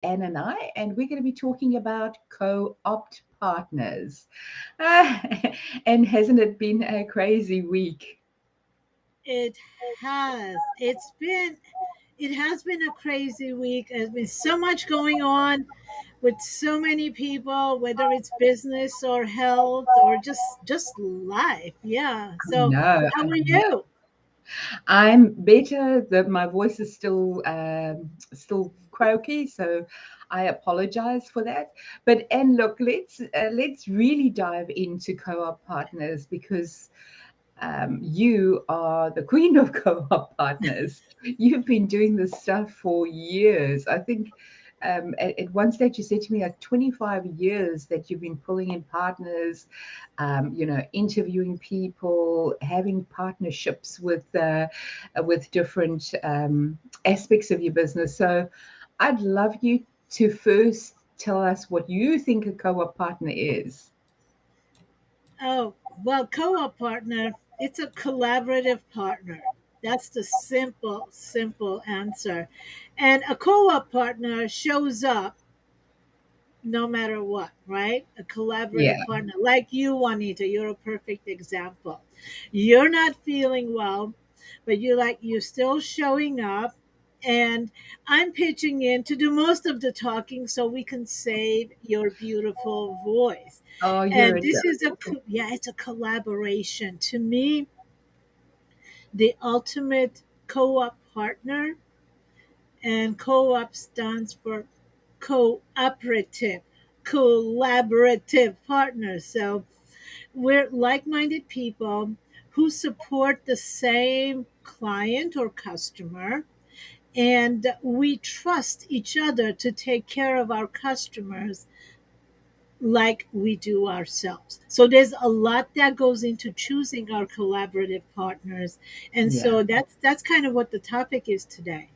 Anne and I, and we're going to be talking about co-opt partners. Ah, and hasn't it been a crazy week? It has. It has been a crazy week. There's been so much going on with so many people, whether it's business or health or just life. Yeah. So, No, how are you? I'm better. My voice is still croaky, so I apologize for that. But and look, let's really dive into co-op partners because you are the queen of co-op partners. You've been doing this stuff for years. I think at one stage you said to me, like 25 years that you've been pulling in partners, interviewing people, having partnerships with different aspects of your business. So I'd love you to first tell us what you think a co-op partner is. Oh, well, co-op partner, it's a collaborative partner. That's the simple answer. And a co-op partner shows up no matter what, right? A Yeah. collaborative partner, like you, Juanita, you're a perfect example. You're not feeling well, but you're still showing up. And I'm pitching in to do most of the talking so we can save your beautiful voice. Oh, you're And a this is dope. yeah, it's a collaboration. To me, the ultimate co-op partner, and co-op stands for cooperative, collaborative partners. So we're like-minded people who support the same client or customer, and we trust each other to take care of our customers like we do ourselves. So there's a lot that goes into choosing our collaborative partners, and Yeah. so that's kind of what the topic is today.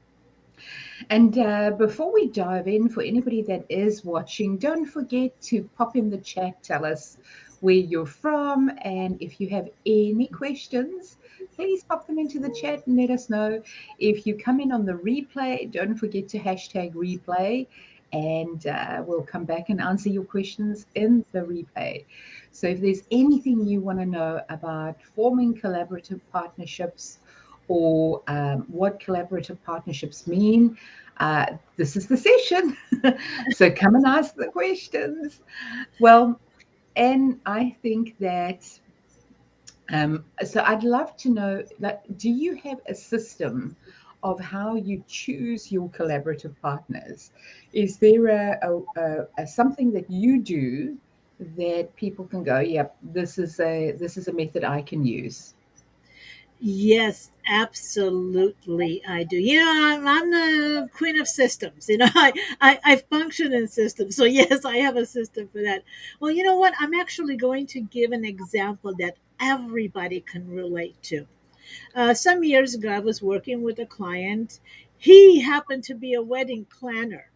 And before we dive in, for anybody that is watching, don't forget to pop in the chat, tell us where you're from, and if you have any questions, please pop them into the chat and let us know. If you come in on the replay, don't forget to hashtag replay, and we'll come back and answer your questions in the replay. So if there's anything you want to know about forming collaborative partnerships, or what collaborative partnerships mean, this is the session. So come and ask the questions. Well, and I think that so I'd love to know, like, do you have a system of how you choose your collaborative partners? Is there a something that you do that people can go, yep, this is a method I can use? Yes, absolutely, I do. I'm the queen of systems. I function in systems. So, yes, I have a system for that. Well, you know what? I'm actually going to give an example that everybody can relate to. Some years ago, I was working with a client. He happened to be a wedding planner.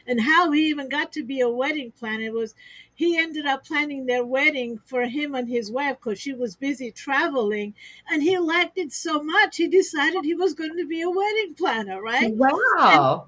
And how he even got to be a wedding planner was he ended up planning their wedding for him and his wife because she was busy traveling. And he liked it so much, he decided he was going to be a wedding planner, right? And Wow.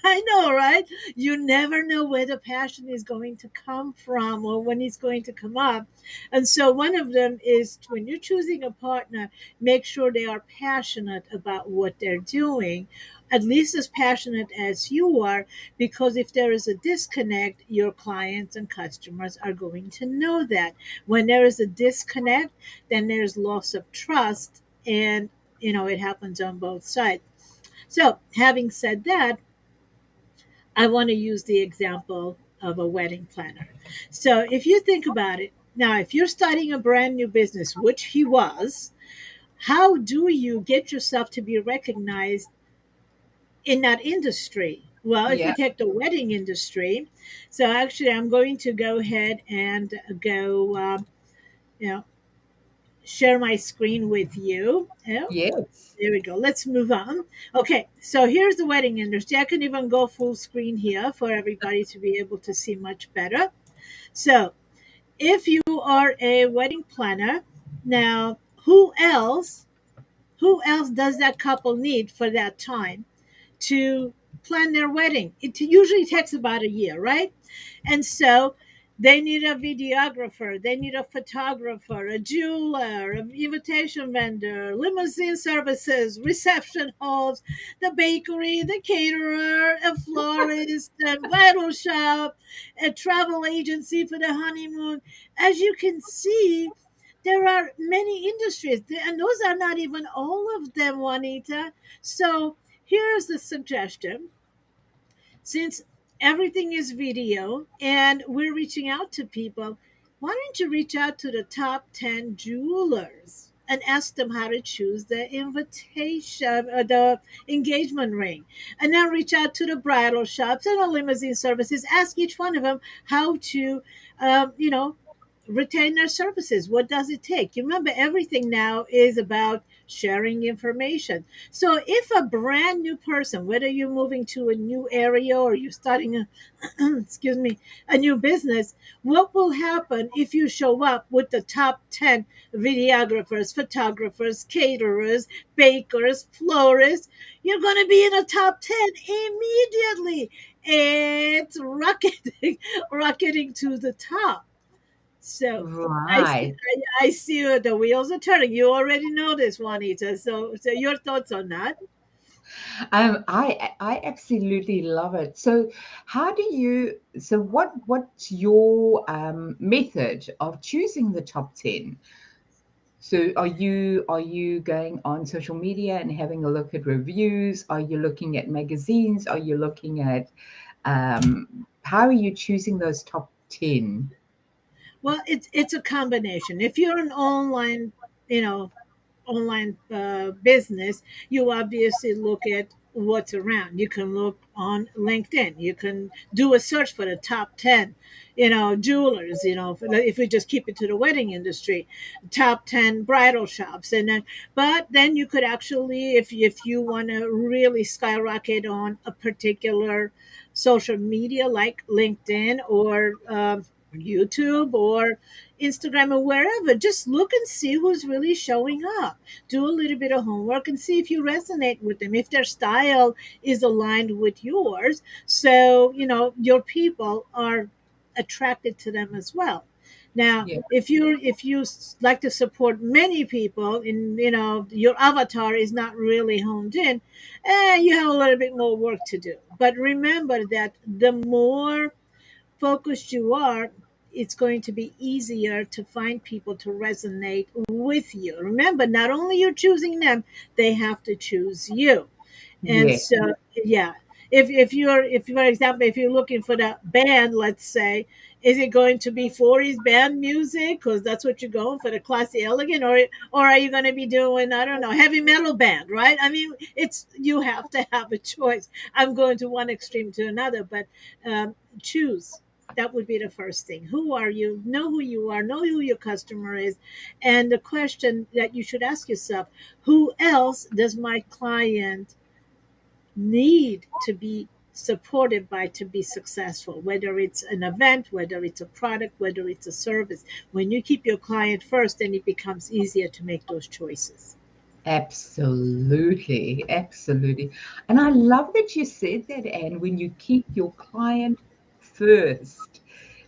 I know, right? You never know where the passion is going to come from or when it's going to come up. And so, one of them is when you're choosing a partner, make sure they are passionate about what they're doing, at least as passionate as you are, because if there is a disconnect, your clients and customers are going to know that. When there is a disconnect, then there's loss of trust, and it happens on both sides. So, having said that, I want to use the example of a wedding planner. So, if you think about it, now, if you're starting a brand new business, which he was, how do you get yourself to be recognized in that industry? Well, if we Yeah. take the wedding industry, so actually, I'm going to go ahead and go, you know, share my screen with you. Yeah, Yes. there we go. Let's move on. Okay, so here's the wedding industry. I can even go full screen here for everybody to be able to see much better. So, if you are a wedding planner, now who else does that couple need for that time to plan their wedding. It usually takes about a year, right? And so they need a videographer, they need a photographer, a jeweler, an invitation vendor, limousine services, reception halls, the bakery, the caterer, a florist, a bridal shop, a travel agency for the honeymoon. As you can see, there are many industries, and those are not even all of them, Juanita. So here's the suggestion: since everything is video and we're reaching out to people, why don't you reach out to the top 10 jewelers and ask them how to choose the invitation or the engagement ring? And then reach out to the bridal shops and the limousine services. Ask each one of them how to, you know, retain their services. What does it take? You remember, everything now is about sharing information. So if a brand new person, whether you're moving to a new area or you're starting a excuse me, a new business, what will happen if you show up with the top 10 videographers, photographers, caterers, bakers, florists? You're going to be in the top 10 immediately. It's rocketing rocketing to the top. So Right. I see the wheels are turning. You already know this, Juanita. So your thoughts on that? I absolutely love it. So, how do you? So, what's your method of choosing the top 10? So, are you going on social media and having a look at reviews? Are you looking at magazines? Are you looking at how are you choosing those top 10? Well, it's a combination. If you're an online, you know, online business, you obviously look at what's around. You can look on LinkedIn. You can do a search for the top 10, jewelers, if we just keep it to the wedding industry, top 10 bridal shops. And then, but then you could actually, if you want to really skyrocket on a particular social media like LinkedIn or YouTube or Instagram or wherever, just look and see who's really showing up. Do a little bit of homework and see if you resonate with them, if their style is aligned with yours. So, your people are attracted to them as well. Now, Yeah, if you like to support many people and your avatar is not really honed in, you have a little bit more work to do. But remember that the more focused you are, it's going to be easier to find people to resonate with you. Remember, not only you're choosing them, they have to choose you. And yeah, so, yeah, if for example, if you're looking for the band, let's say, is it going to be 40s band music because that's what you're going for, the classy elegant, or are you going to be doing, I don't know, heavy metal band, right? I mean, it's, you have to have a choice. I'm going to one extreme to another, but choose. That would be the first thing. Who are you? Know who you are, know who your customer is. And the question that you should ask yourself: who else does my client need to be supported by to be successful? Whether it's an event, whether it's a product, whether it's a service. When you keep your client first, then it becomes easier to make those choices. absolutely, absolutely. And I love that you said that, Anne, when you keep your client first,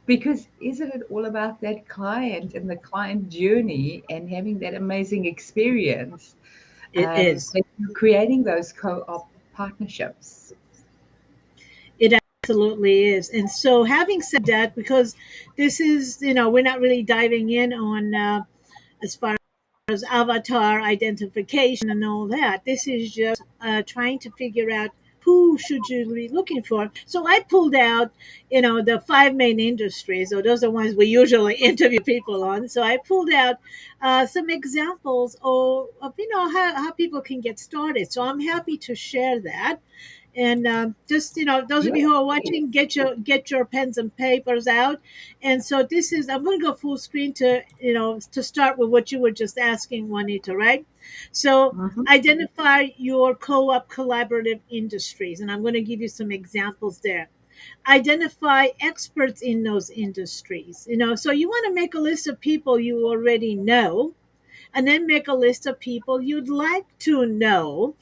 because isn't it all about that client and the client journey and having that amazing experience It is. that you're creating those co-op partnerships? It absolutely is. And so, having said that, because this is, we're not really diving in on as far as avatar identification and all that. This is just trying to figure out who should you be looking for. So I pulled out, the five main industries, or those are ones we usually interview people on. So I pulled out some examples of how people can get started. So I'm happy to share that. And just, those of Yeah. you who are watching, get your pens and papers out. And so this is, I'm going to go full screen to, to start with what you were just asking, Juanita, right? So Mhm. identify your co-op collaborative industries, and I'm going to give you some examples there. Identify experts in those industries. So you want to make a list of people you already know, and then make a list of people you'd like to know,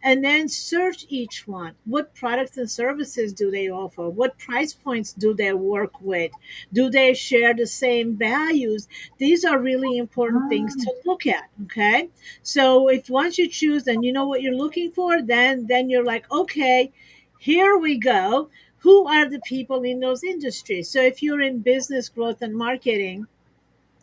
and then search each one. What products and services do they offer? What price points do they work with? Do they share the same values? These are really important things Ah, to look at. Okay. So if once you choose and you know what you're looking for, then you're like, okay, here we go. Who are the people in those industries? So if you're in business growth and marketing,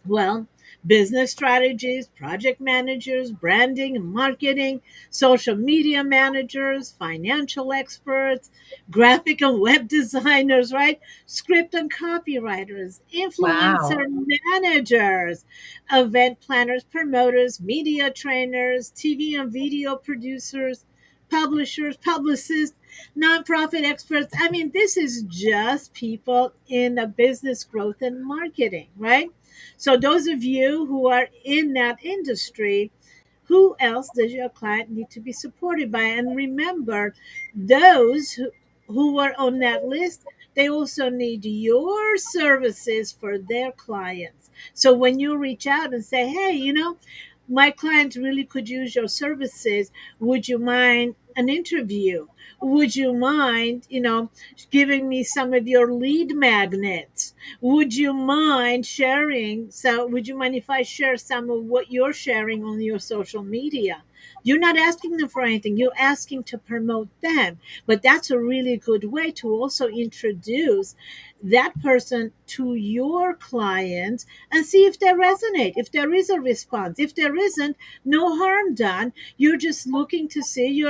well, business strategies, project managers, branding and marketing, social media managers, financial experts, graphic and web designers, right? Script and copywriters, influencer wow. managers, event planners, promoters, media trainers, TV and video producers, publishers, publicists, nonprofit experts. I mean, this is just people in the business growth and marketing, right? So, those of you who are in that industry, who else does your client need to be supported by? And remember, those who are on that list, they also need your services for their clients. So, when you reach out and say, hey, my client really could use your services, would you mind an interview? Would you mind, giving me some of your lead magnets? Would you mind sharing? So, would you mind if I share some of what you're sharing on your social media? You're not asking them for anything, you're asking to promote them. But that's a really good way to also introduce that person to your client and see if they resonate, if there is a response. If there isn't, no harm done. You're just looking to see you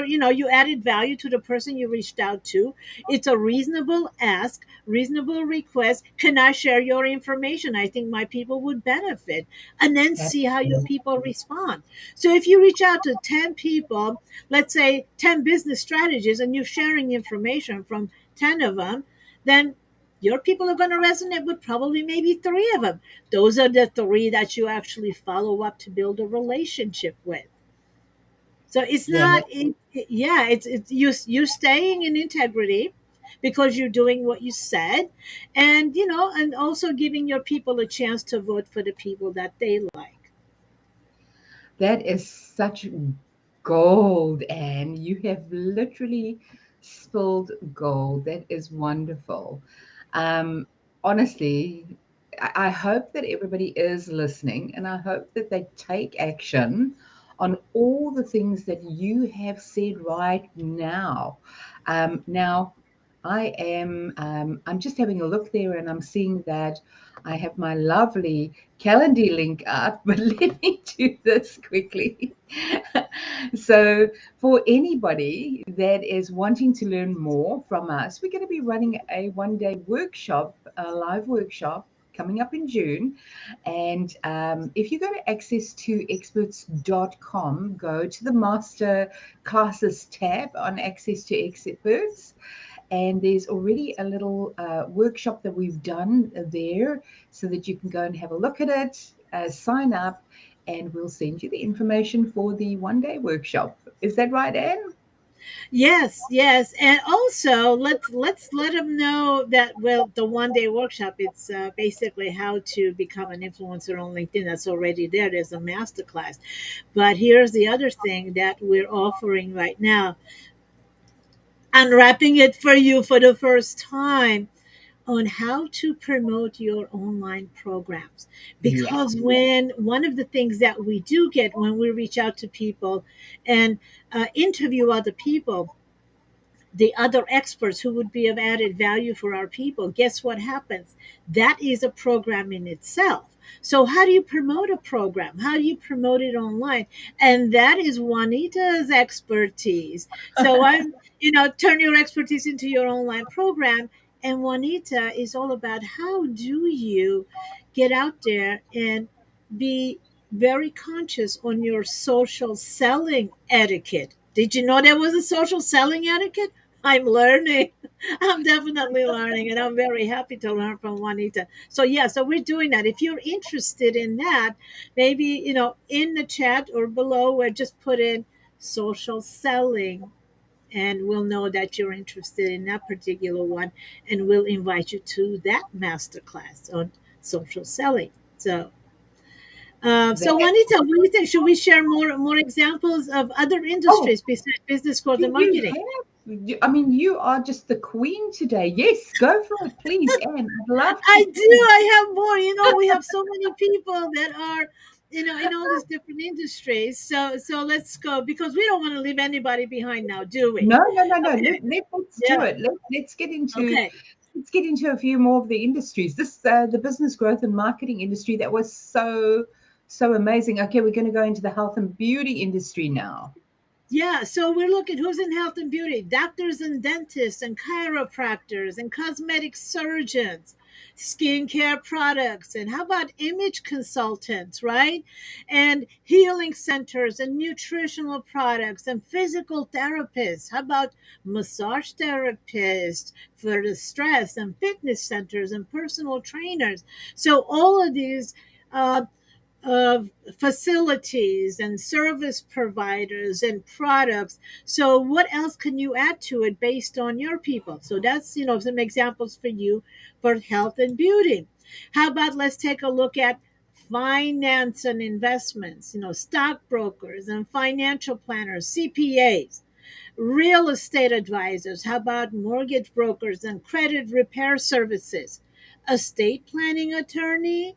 added value to the person you reached out to. It's a reasonable ask, reasonable request. Can I share your information? I think my people would benefit. And then see how your Absolutely. people respond. So if you reach out to 10 people, let's say 10 business strategists, and you're sharing information from 10 of them, then your people are going to resonate with probably maybe three of them. Those are the three that you actually follow up to build a relationship with. So it's Yeah, not, yeah, it's you staying in integrity because you're doing what you said, and and also giving your people a chance to vote for the people that they like. that is such gold, and you have literally spilled gold. That is wonderful. Um, Honestly, I hope that everybody is listening, and I hope that they take action on all the things that you have said right now. Now, I'm just having a look there, and I'm seeing that I have my lovely calendar link up, but let me do this quickly. So, for anybody that is wanting to learn more from us, we're going to be running a 1 day workshop, a live workshop coming up in June. And if you go to access2experts.com, go to the master classes tab on Access to Experts, and there's already a little workshop that we've done there so that you can go and have a look at it, sign up, and we'll send you the information for the 1 day workshop. Is that right, Anne? Yes, yes, and also let's let them know that, well, the 1 day workshop, it's basically how to become an influencer on LinkedIn. That's already there. There's a masterclass, but here's the other thing that we're offering right now, unwrapping it for you for the first time, on how to promote your online programs. Yeah. Because when one of the things that we do get when we reach out to people and interview other people, the other experts who would be of added value for our people, guess what happens? That is a program in itself. So, how do you promote a program? How do you promote it online? And that is Juanita's expertise. So, turn your expertise into your online program. And Juanita is all about how do you get out there and be very conscious on your social selling etiquette. Did you know there was a social selling etiquette? I'm learning. I'm definitely learning, and I'm very happy to learn from Juanita. So yeah, so we're doing that. If you're interested in that, maybe in the chat or below, or just put in social selling, and we'll know that you're interested in that particular one, and we'll invite you to that masterclass on social selling. So So That, Juanita, what do you think? Should we share more examples of other oh, industries besides business growth do and you marketing? have? I mean, you are just the queen today. Yes, go for it, please, Anne. I'd love to I do. hear. I have more. We have so many people that are, in all these different industries. So let's go because we don't want to leave anybody behind now, do we? No, no, no, no. Okay. Let's do Yeah. it. Let's get into Okay. a few more of the industries. This the business growth and marketing industry that was so amazing. Okay, we're going to go into the health and beauty industry now. Yeah, so we're looking who's in health and beauty, doctors and dentists and chiropractors and cosmetic surgeons, skincare products, and how about image consultants, right? And healing centers and nutritional products and physical therapists. How about massage therapists for the stress and fitness centers and personal trainers? So all of these uh, of facilities and service providers and products. So what else can you add to it based on your people? So that's, some examples for you for health and beauty. How about let's take a look at finance and investments, stockbrokers and financial planners, CPAs, real estate advisors. How about mortgage brokers and credit repair services, estate planning attorney?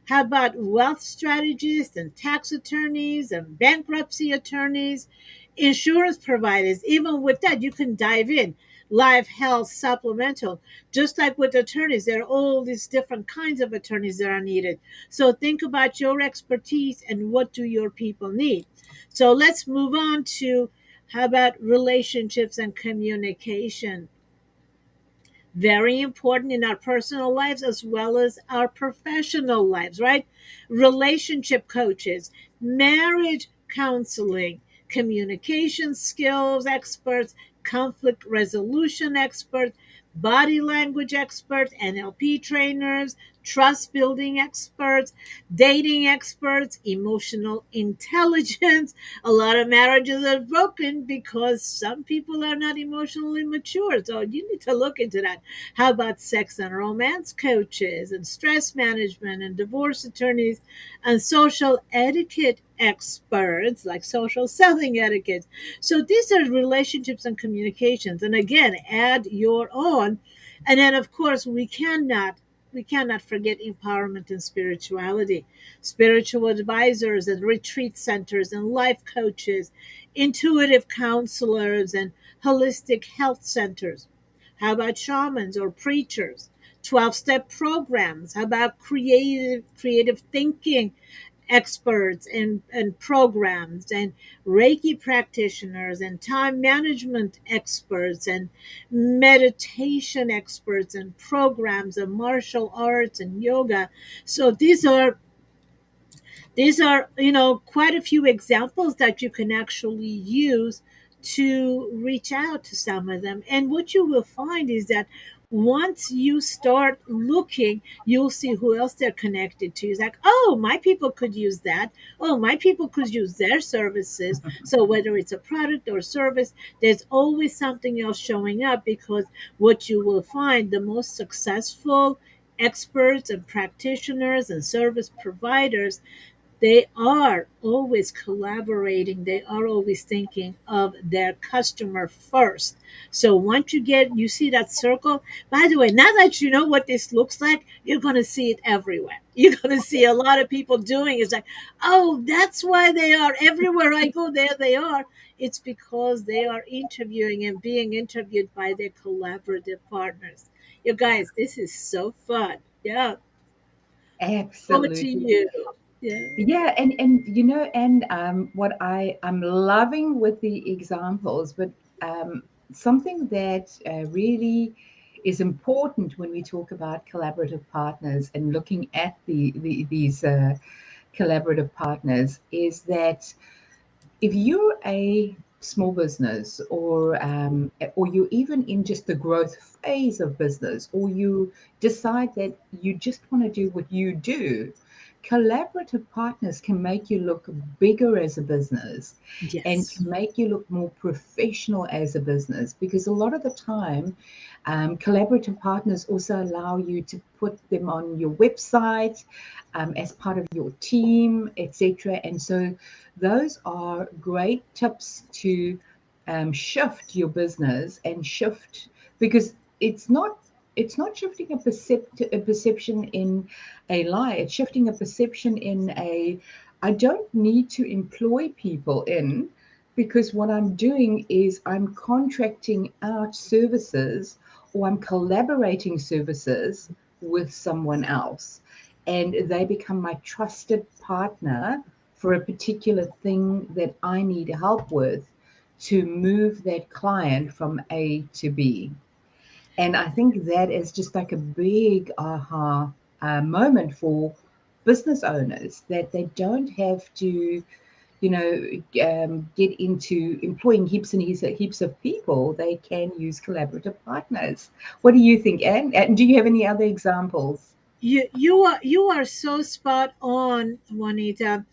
How about wealth strategists and tax attorneys and bankruptcy attorneys, insurance providers? Even with that, you can dive in. Life health supplemental. Just like with attorneys, there are all these different kinds of attorneys that are needed. So think about your expertise and what do your people need. So let's move on to how about relationships and communication? Very important in our personal lives as well as our professional lives, right? Relationship coaches, marriage counseling, communication skills experts, conflict resolution experts, body language experts, NLP trainers, trust building experts, dating experts, emotional intelligence. A lot of marriages are broken because some people are not emotionally mature. So you need to look into that. How about sex and romance coaches and stress management and divorce attorneys and social etiquette experts like social selling etiquette? So these are relationships and communications. And again, add your own. And then of course we cannot forget empowerment and spirituality. Spiritual advisors and retreat centers and life coaches, intuitive counselors and holistic health centers. How about shamans or preachers? 12-step programs. How about creative thinking experts and programs and Reiki practitioners and time management experts and meditation experts and programs of martial arts and yoga. So these are quite a few examples that you can actually use to reach out to some of them. And what you will find is that once you start looking, you'll see who else they're connected to. It's like, oh, my people could use that. Oh, my people could use their services. So whether it's a product or service, there's always something else showing up, because what you will find, the most successful experts and practitioners and service providers, they are always collaborating. They are always thinking of their customer first. So once you see that circle, by the way, now that you know what this looks like, you're going to see it everywhere. You're going to see a lot of people doing it's like, oh, that's why they are everywhere I go, there they are. It's because they are interviewing and being interviewed by their collaborative partners. You guys, this is so fun. Yeah. Over to Absolutely. you. Yeah. Yeah, and and what I'm loving with the examples, but something that really is important when we talk about collaborative partners and looking at these collaborative partners is that if you're a small business, or you're even in just the growth phase of business, or you decide that you just want to do what you do, collaborative partners can make you look bigger as a business and Yes. can make you look more professional as a business, because a lot of the time, collaborative partners also allow you to put them on your website, as part of your team, etc. And so those are great tips to shift your business and shift, because it's not shifting a perception in a lie. It's shifting a perception in a, I don't need to employ people in, because what I'm doing is I'm contracting out services, or I'm collaborating services with someone else, and they become my trusted partner for a particular thing that I need help with, to move that client from A to B. And I think that is just like a big aha moment for business owners, that they don't have to, get into employing heaps and heaps of people. They can use collaborative partners. What do you think, Anne? And do you have any other examples? You are so spot on, Juanita.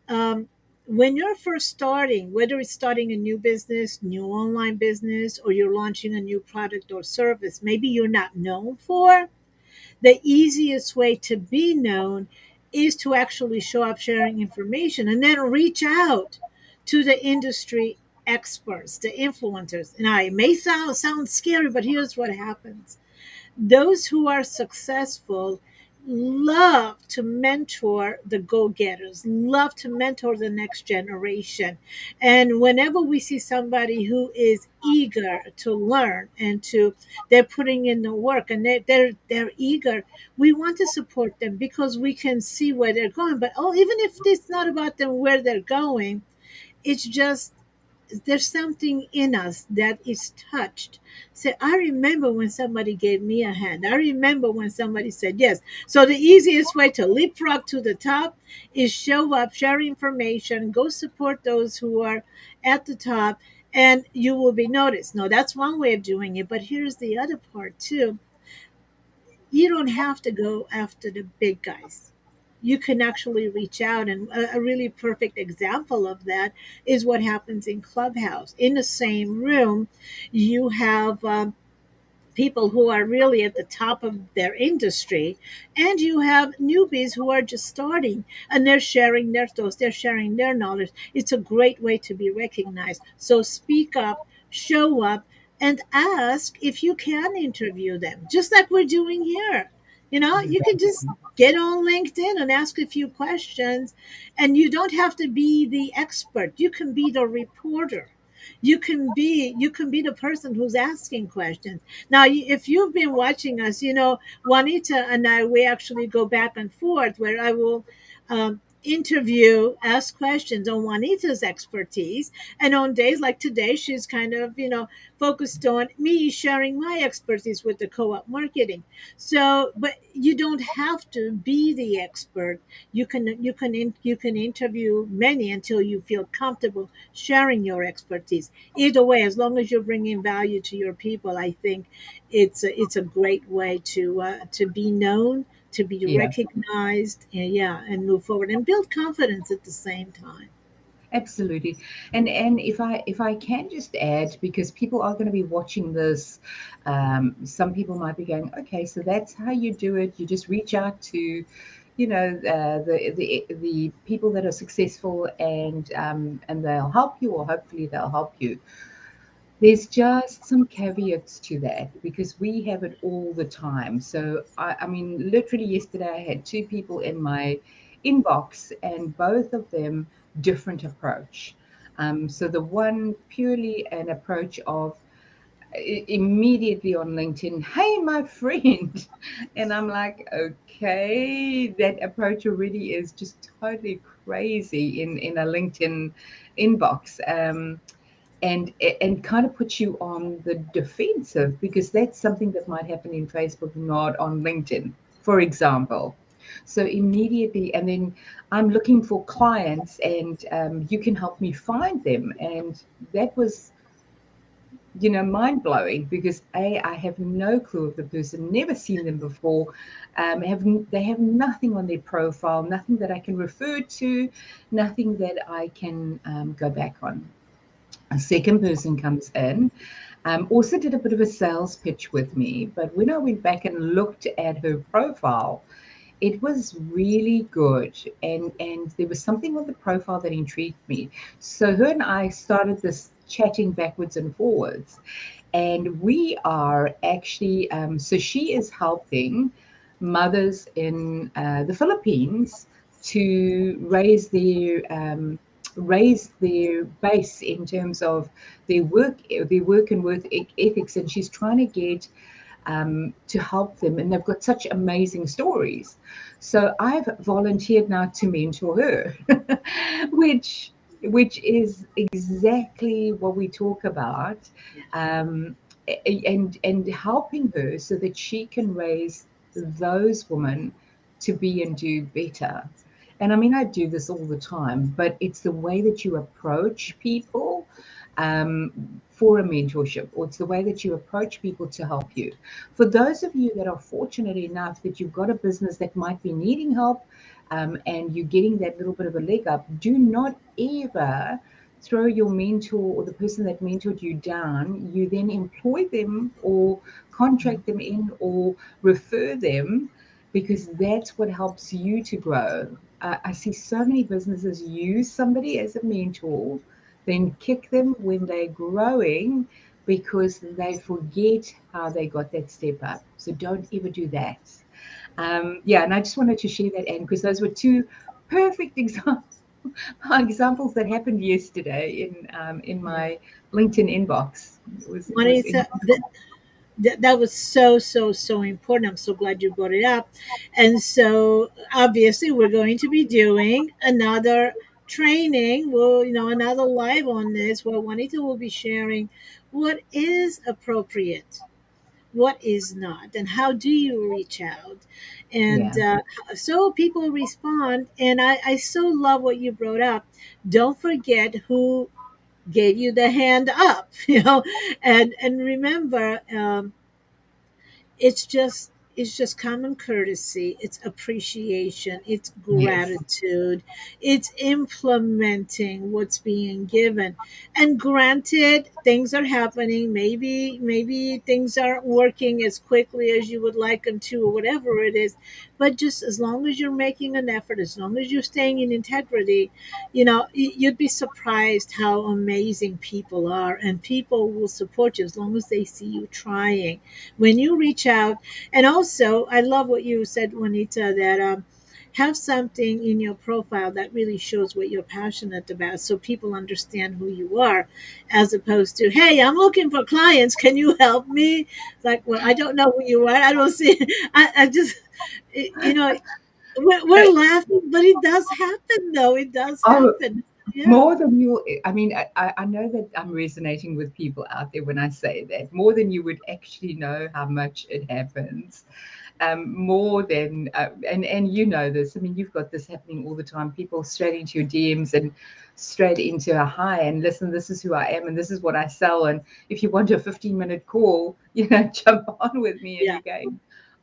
um, when you're first starting, whether it's starting a new business, new online business, or you're launching a new product or service, maybe you're not known for, the easiest way to be known is to actually show up sharing information and then reach out to the industry experts, the influencers. Now, it may sound scary, but here's what happens: those who are successful love to mentor the go-getters, love to mentor the next generation. And whenever we see somebody who is eager to learn and to, they're putting in the work and they're eager, we want to support them because we can see where they're going. But even if it's not about them where they're going, it's just there's something in us that is touched. Say, I remember when somebody gave me a hand. I remember when somebody said yes. So the easiest way to leapfrog to the top is show up, share information, go support those who are at the top, and you will be noticed. No, that's one way of doing it. But here's the other part too: you don't have to go after the big guys. You can actually reach out. And a really perfect example of that is what happens in Clubhouse. In the same room, you have people who are really at the top of their industry, and you have newbies who are just starting, and they're sharing their thoughts, they're sharing their knowledge. It's a great way to be recognized. So speak up, show up, and ask if you can interview them, just like we're doing here. You can just get on LinkedIn and ask a few questions, and you don't have to be the expert. You can be the reporter. You can be the person who's asking questions. Now, if you've been watching us, Juanita and I, we actually go back and forth where I will interview, ask questions on Juanita's expertise. And on days like today, she's kind of, focused on me sharing my expertise with the co op marketing. So, but you don't have to be the expert. You can interview many until you feel comfortable sharing your expertise. Either way, as long as you're bringing value to your people, I think it's a great way to be known, to be Yeah. recognized, and yeah, and move forward and build confidence at the same time. Absolutely. And if I can just add, because people are going to be watching this, some people might be going, okay, so that's how you do it. You just reach out to, the people that are successful, and they'll help you, or hopefully they'll help you. There's just some caveats to that, because we have it all the time. So, I mean, literally yesterday I had two people in my inbox, and both of them different approach. So the one purely an approach of immediately on LinkedIn, hey, my friend. And I'm like, okay, that approach already is just totally crazy in a LinkedIn inbox. And kind of puts you on the defensive, because that's something that might happen in Facebook, not on LinkedIn, for example. So immediately, and then I'm looking for clients, and you can help me find them. And that was mind blowing because I have no clue of the person, never seen them before, they have nothing on their profile, nothing that I can refer to, nothing that I can go back on. A second person comes in, also did a bit of a sales pitch with me, but when I went back and looked at her profile, it was really good, and there was something on the profile that intrigued me. So her and I started this chatting backwards and forwards, and we are actually so she is helping mothers in the Philippines to raise their base in terms of their work and work ethics, and she's trying to get to help them. And they've got such amazing stories. So I've volunteered now to mentor her, which which is exactly what we talk about, um, and helping her so that she can raise those women to be and do better. And I mean, I do this all the time, but it's the way that you approach people for a mentorship, or it's the way that you approach people to help you. For those of you that are fortunate enough that you've got a business that might be needing help, and you're getting that little bit of a leg up, do not ever throw your mentor or the person that mentored you down. You then employ them or contract them in or refer them, because that's what helps you to grow. I see so many businesses use somebody as a mentor, then kick them when they're growing because they forget how they got that step up. So don't ever do that. Yeah, and I just wanted to share that, Anne, because those were two perfect examples that happened yesterday in Yeah. my LinkedIn inbox. It was Juanita, incredible. that was so so important. I'm so glad you brought it up. And so obviously we're going to be doing another training, well, another live on this, where Juanita will be sharing what is appropriate, what is not, and how do you reach out. And Yeah. so people respond. And I so love what you brought up. Don't forget who gave you the hand up, and remember, it's just common courtesy, it's appreciation, it's Yes. gratitude, it's implementing what's being given. And granted, things are happening, maybe things aren't working as quickly as you would like them to, or whatever it is. But just as long as you're making an effort, as long as you're staying in integrity, you'd be surprised how amazing people are, and people will support you as long as they see you trying when you reach out. And also, I love what you said, Juanita, that have something in your profile that really shows what you're passionate about, so people understand who you are, as opposed to, hey, I'm looking for clients, can you help me? It's like, well, I don't know who you are, I don't see. I just, you know, we're But laughing, but it does happen, though. It does oh, happen. Yeah. more than you, I mean, I know that I'm resonating with people out there when I say that, more than you would actually know how much it happens. More than, and you know this, I mean, you've got this happening all the time. People straight into your DMs and straight into a hi, and listen, this is who I am, and this is what I sell. And if you want a 15-minute call, jump on with me. And Yeah. you're going,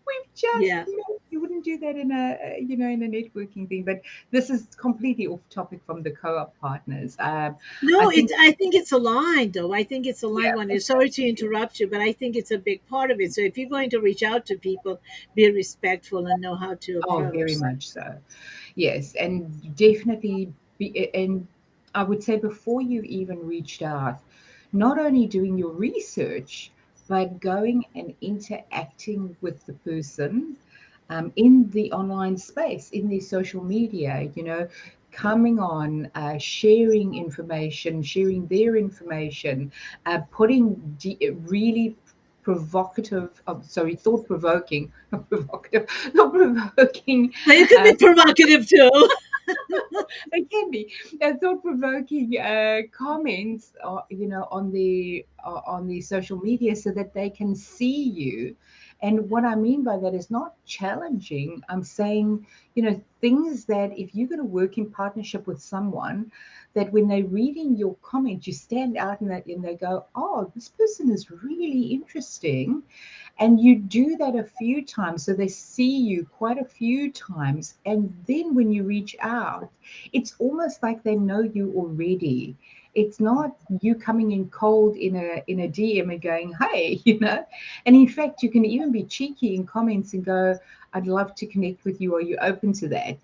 we've just Yeah. met. You wouldn't do that in a networking thing. But this is completely off topic from the co-op partners. I No, think, I think it's aligned, though. I think it's aligned. yeah, One is, sorry to interrupt you, but I think it's a big part of it. So if you're going to reach out to people, be respectful and know how to oh, very approach. much so. Yes, and definitely and I would say before you've even reached out, not only doing your research, but going and interacting with the person in the online space, in the social media, coming on, sharing information, sharing their information, putting really provocative, sorry, thought provoking, not provocative, thought provoking. But you can be provocative too. They can be thought-provoking comments, on the social media, so that they can see you And what I mean by that is not challenging. I'm saying, things that if you're going to work in partnership with someone, that when they're reading your comment, you stand out in that and they go, oh, this person is really interesting. And you do that a few times. So they see you quite a few times. And then when you reach out, it's almost like they know you already. It's not you coming in cold in a DM and going, hey, And in fact, you can even be cheeky in comments and go, I'd love to connect with you. Are you open to that?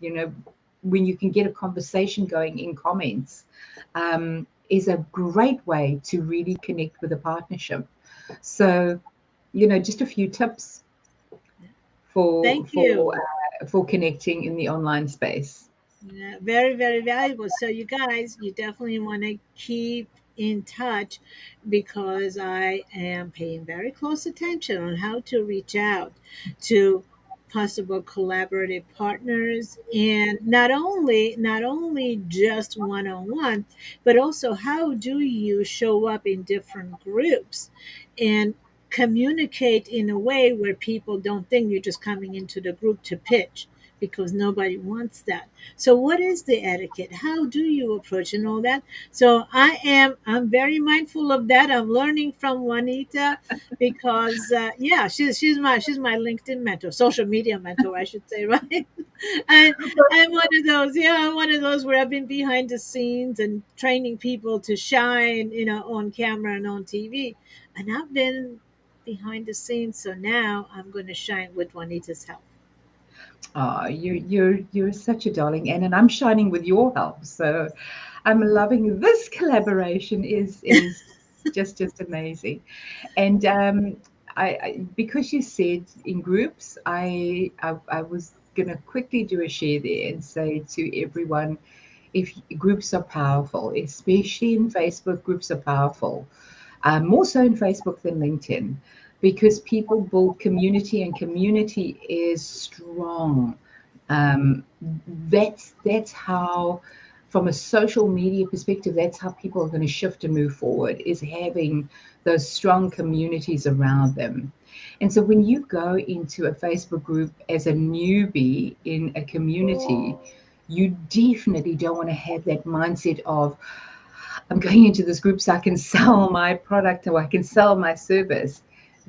When you can get a conversation going in comments, is a great way to really connect with a partnership. So, just a few tips for Thank for you. for connecting in the online space. Yeah, very, very valuable. So, you guys, you definitely want to keep in touch because I am paying very close attention on how to reach out to possible collaborative partners, and not only just one on one, but also how do you show up in different groups and communicate in a way where people don't think you're just coming into the group to pitch, because nobody wants that. So what is the etiquette? How do you approach and all that? So I'm very mindful of that. I'm learning from Juanita because yeah, she's my LinkedIn mentor, social media mentor, I should say, right? And I'm one of those, yeah, I'm one of those where I've been behind the scenes and training people to shine, on camera and on TV. And I've been behind the scenes, so now I'm going to shine with Juanita's help. Oh, you're such a darling, Anne, and I'm shining with your help. So I'm loving this collaboration. Is just amazing. And because you said in groups, I was gonna quickly do a share there and say to everyone, if groups are powerful, especially in Facebook, groups are powerful. More so in Facebook than LinkedIn, because people build community and community is strong. Um, that's how, from a social media perspective, that's how people are going to shift and move forward, is having those strong communities around them. And so when you go into a Facebook group as a newbie in a community, you definitely don't want to have that mindset of, I'm going into this group so I can sell my product or I can sell my service.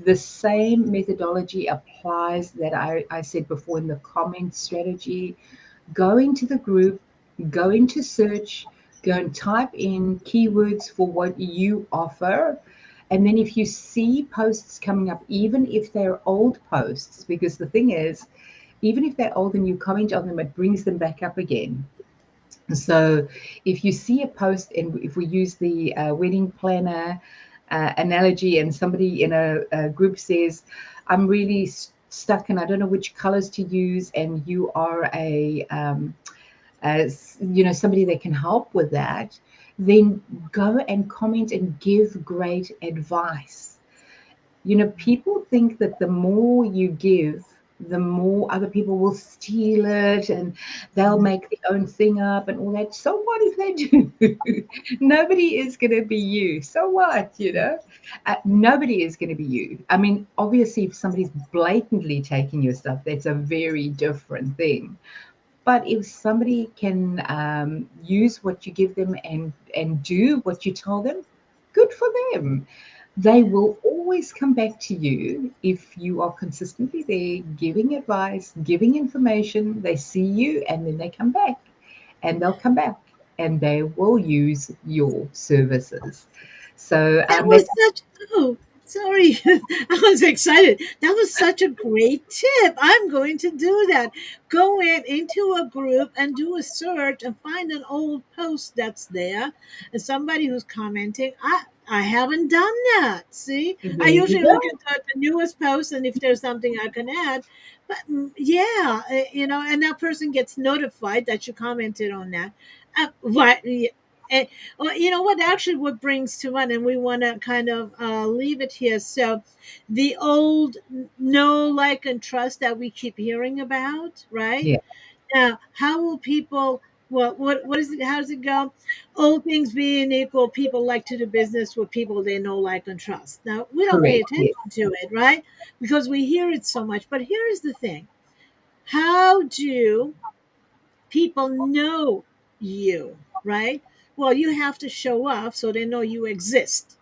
The same methodology applies that I said before in the comment strategy. Go into the group, go into search, go and type in keywords for what you offer. And then if you see posts coming up, even if they're old posts, because the thing is, even if they're old and you comment on them, it brings them back up again. So if you see a post, and if we use the wedding planner analogy, and somebody in a group says, I'm really stuck and I don't know which colors to use, and you are as somebody that can help with that, then go and comment and give great advice. People think that the more you give, the more other people will steal it and they'll make their own thing up and all that. So what if they do? Nobody is going to be you. So what, nobody is going to be you. I mean, obviously, if somebody's blatantly taking your stuff, that's a very different thing. But if somebody can use what you give them and do what you tell them, good for them. They will always come back to you if you are consistently there, giving advice, giving information. They see you and then they come back, and they'll come back and they will use your services. So That was that's such oh, sorry. I was excited. That was such a great tip. I'm going to do that. Go into a group and do a search and find an old post that's there and somebody who's commenting. I haven't done that. See, I there you usually look go. at the newest post and if there's something I can add. But yeah, and that person gets notified that you commented on that. Right. Yeah, well, you know what? Actually, what brings to mind, and we want to kind of leave it here. So, the old know, like, and trust that we keep hearing about, right? Yeah. Now, how will people Well, what is it? How does it go? All things being equal, people like to do business with people they know, like, and trust. Now, we don't pay Correct. attention Yes. to it, right? Because we hear it so much. But here is the thing: how do people know you, right? Well, you have to show up so they know you exist.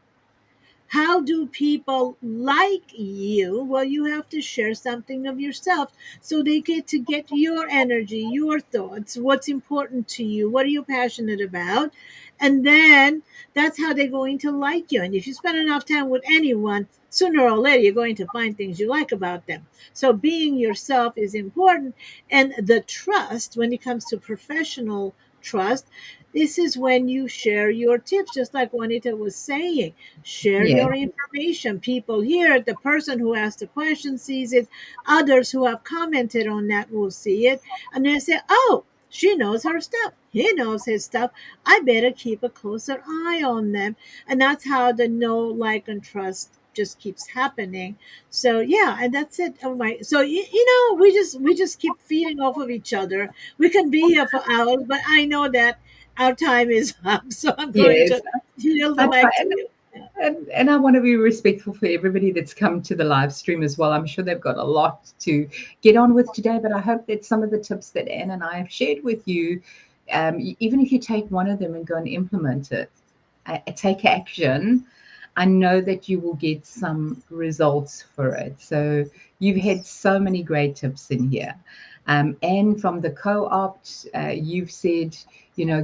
How do people like you? Well, you have to share something of yourself so they get to get your energy, your thoughts, what's important to you, what are you passionate about? And then that's how they're going to like you. And if you spend enough time with anyone, sooner or later you're going to find things you like about them. So being yourself is important. And the trust, when it comes to professional trust, this is when you share your tips, just like Juanita was saying. Share Yes. your information. People hear it. The person who asked the question sees it. Others who have commented on that will see it. And they say, oh, she knows her stuff. He knows his stuff. I better keep a closer eye on them. And that's how the know, like, and trust just keeps happening. So yeah, and that's it. Oh my! So we just keep feeding off of each other. We can be here for hours, but I know that our time is up. So I'm going Yes. to yield the I try, mic to you. Yeah. and I want to be respectful for everybody that's come to the live stream as well. I'm sure they've got a lot to get on with today, but I hope that some of the tips that Anne and I have shared with you, even if you take one of them and go and implement it, take action, I know that you will get some results for it. So you've had so many great tips in here. And from the co-opt, you've said,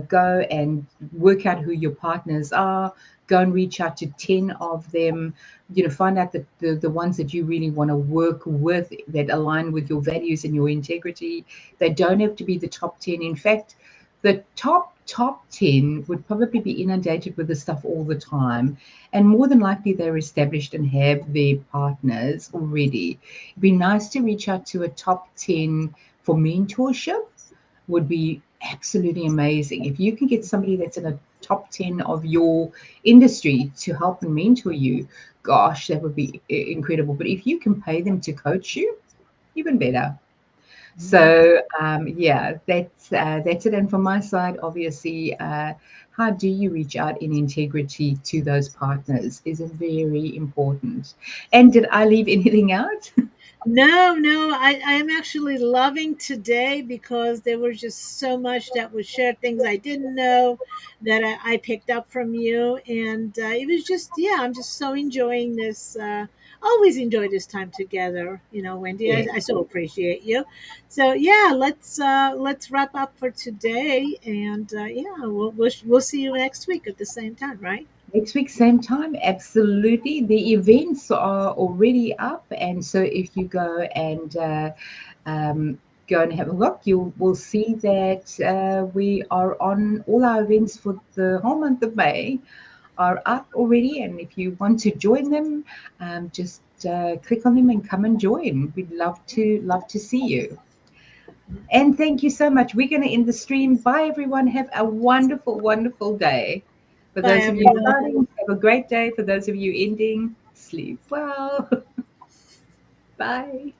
go and work out who your partners are, go and reach out to 10 of them, find out the ones that you really want to work with that align with your values and your integrity. They don't have to be the top 10. In fact, the top 10 would probably be inundated with this stuff all the time, and more than likely they're established and have their partners already. It'd be nice to reach out to a top 10 for mentorship. Would be absolutely amazing if you can get somebody that's in a top 10 of your industry to help and mentor you. Gosh, that would be incredible. But if you can pay them to coach you, even better. So yeah, that's it. And from my side, obviously, how do you reach out in integrity to those partners is very important. And did I leave anything out? No, no, I am actually loving today because there was just so much that was shared, things I didn't know that I picked up from you. And it was just, yeah, I'm just so enjoying this. Always enjoy this time together, Wendy. Yeah. I so appreciate you. So yeah, let's wrap up for today, and yeah, we'll see you next week at the same time, right? Next week, same time, absolutely. The events are already up, and so if you um, go and have a look, you will see that we are on all our events for the whole month of May are up already. And if you want to join them, just click on them and come and join. We'd love to see you. And thank you so much. We're going to end the stream. Bye, everyone. Have a wonderful, wonderful day. For Bye, those of you everyone. starting, have a great day. For those of you ending, sleep well. Bye.